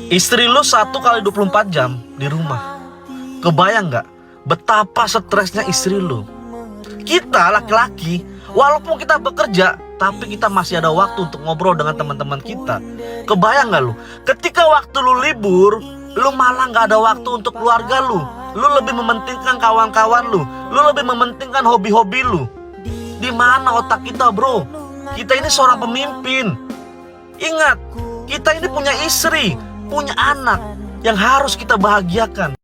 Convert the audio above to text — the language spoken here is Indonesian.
Istri lu 1 kali 24 jam di rumah. Kebayang gak betapa stresnya istri lu? Kita laki-laki, walaupun kita bekerja, tapi kita masih ada waktu untuk ngobrol dengan teman-teman kita. Kebayang gak lu? Ketika waktu lu libur, lu malah gak ada waktu untuk keluarga lu. Lu lebih mementingkan kawan-kawan lu. Lu lebih mementingkan hobi-hobi lu. Di mana otak kita, bro? Kita ini seorang pemimpin. Ingat, kita ini punya istri, punya anak yang harus kita bahagiakan.